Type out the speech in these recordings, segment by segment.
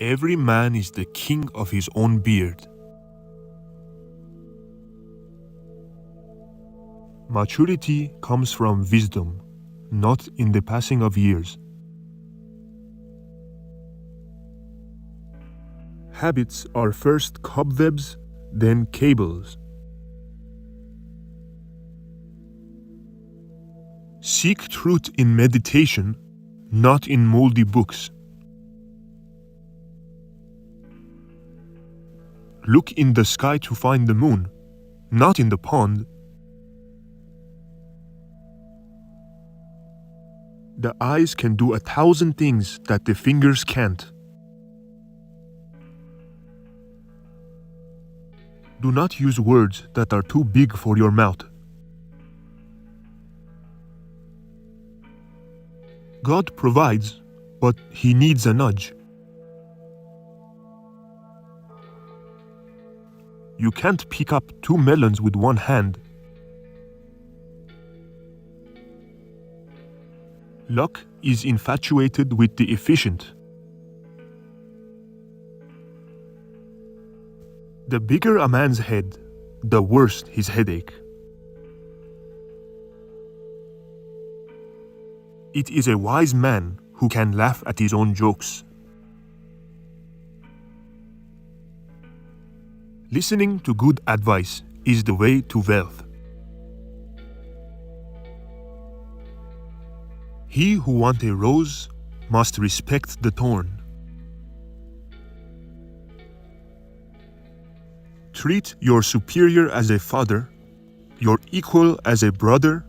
Every man is the king of his own beard. Maturity comes from wisdom, not in the passing of years. Habits are first cobwebs, then cables. Seek truth in meditation, not in moldy books. Look in the sky to find the moon, not in the pond. The eyes can do 1,000 things that the fingers can't. Do not use words that are too big for your mouth. God provides, but He needs a nudge. You can't pick up 2 melons with one hand. Luck is infatuated with the efficient. The bigger a man's head, the worse his headache. It is a wise man who can laugh at his own jokes. Listening to good advice is the way to wealth. He who wants a rose must respect the thorn. Treat your superior as a father, your equal as a brother,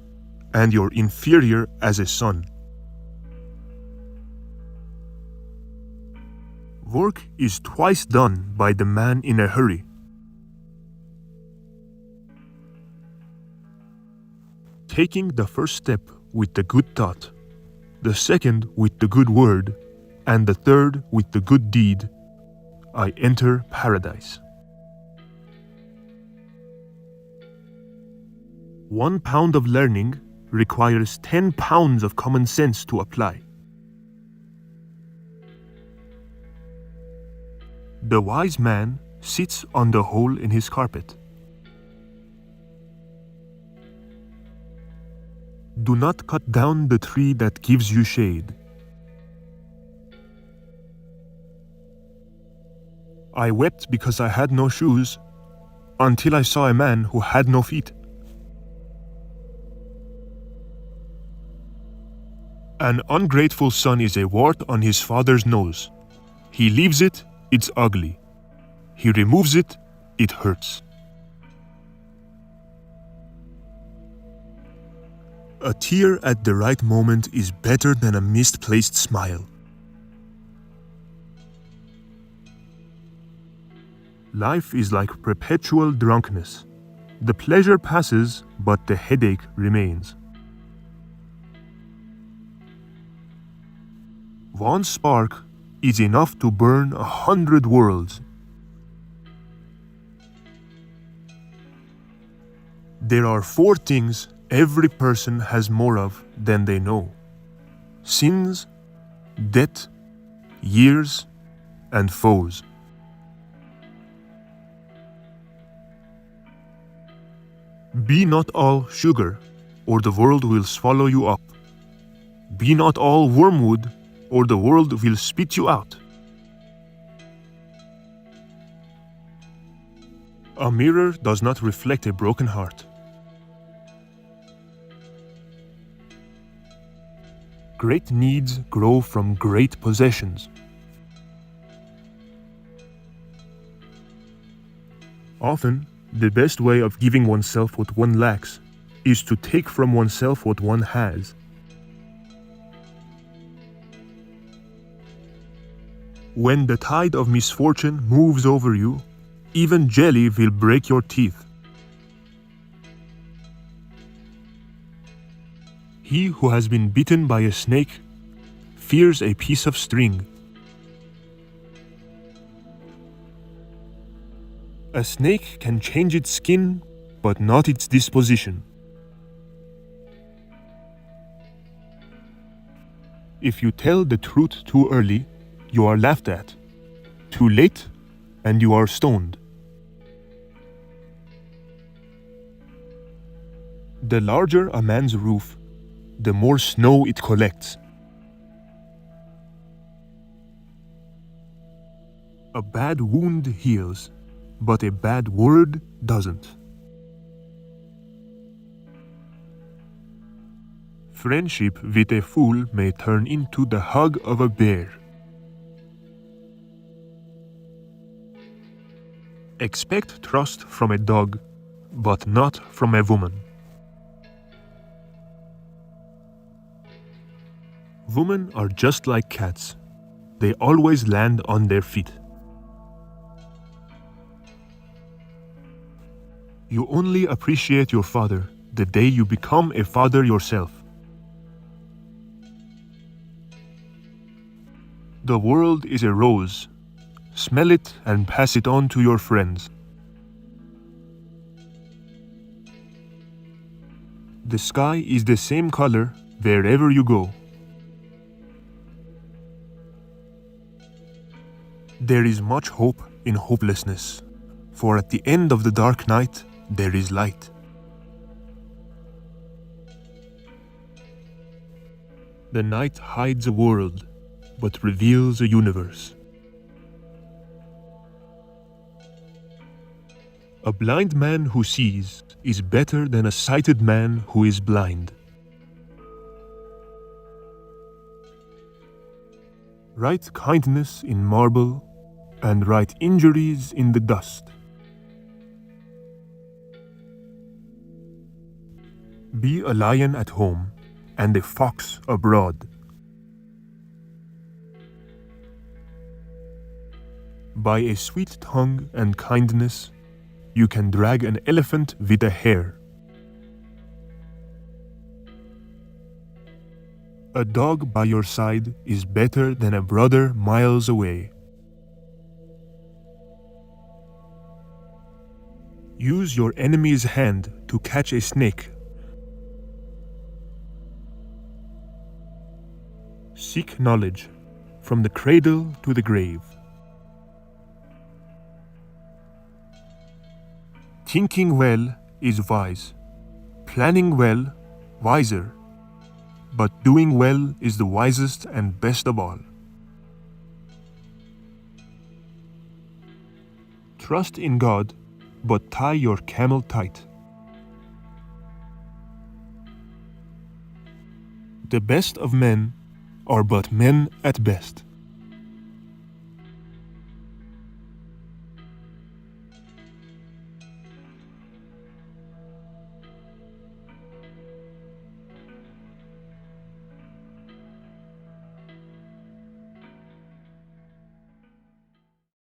and your inferior as a son. Work is twice done by the man in a hurry. Taking the first step with the good thought, the second with the good word, and the third with the good deed, I enter paradise. 1 pound of learning requires 10 pounds of common sense to apply. The wise man sits on the hole in his carpet. Do not cut down the tree that gives you shade. I wept because I had no shoes, until I saw a man who had no feet. An ungrateful son is a wart on his father's nose. He leaves it, it's ugly. He removes it, it hurts. A tear at the right moment is better than a misplaced smile. Life is like perpetual drunkenness. The pleasure passes, but the headache remains. One spark is enough to burn 100 worlds. There are 4 things every person has more of than they know: sins, debt, years, and foes. Be not all sugar, or the world will swallow you up. Be not all wormwood, or the world will spit you out. A mirror does not reflect a broken heart. Great needs grow from great possessions. Often, the best way of giving oneself what one lacks is to take from oneself what one has. When the tide of misfortune moves over you, even jelly will break your teeth. He who has been bitten by a snake fears a piece of string. A snake can change its skin, but not its disposition. If you tell the truth too early, you are laughed at. too late, and you are stoned. The larger a man's roof, the more snow it collects. A bad wound heals, but a bad word doesn't. Friendship with a fool may turn into the hug of a bear. Expect trust from a dog, but not from a woman. Women are just like cats. They always land on their feet. You only appreciate your father the day you become a father yourself. The world is a rose. Smell it and pass it on to your friends. The sky is the same color wherever you go. There is much hope in hopelessness, for at the end of the dark night, there is light. The night hides a world, but reveals a universe. A blind man who sees is better than a sighted man who is blind. Write kindness in marble and write injuries in the dust. Be a lion at home and a fox abroad. By a sweet tongue and kindness, you can drag an elephant with a hare. A dog by your side is better than a brother miles away. Use your enemy's hand to catch a snake. Seek knowledge from the cradle to the grave. Thinking well is wise, planning well, wiser, but doing well is the wisest and best of all. Trust in God, but tie your camel tight. The best of men are but men at best.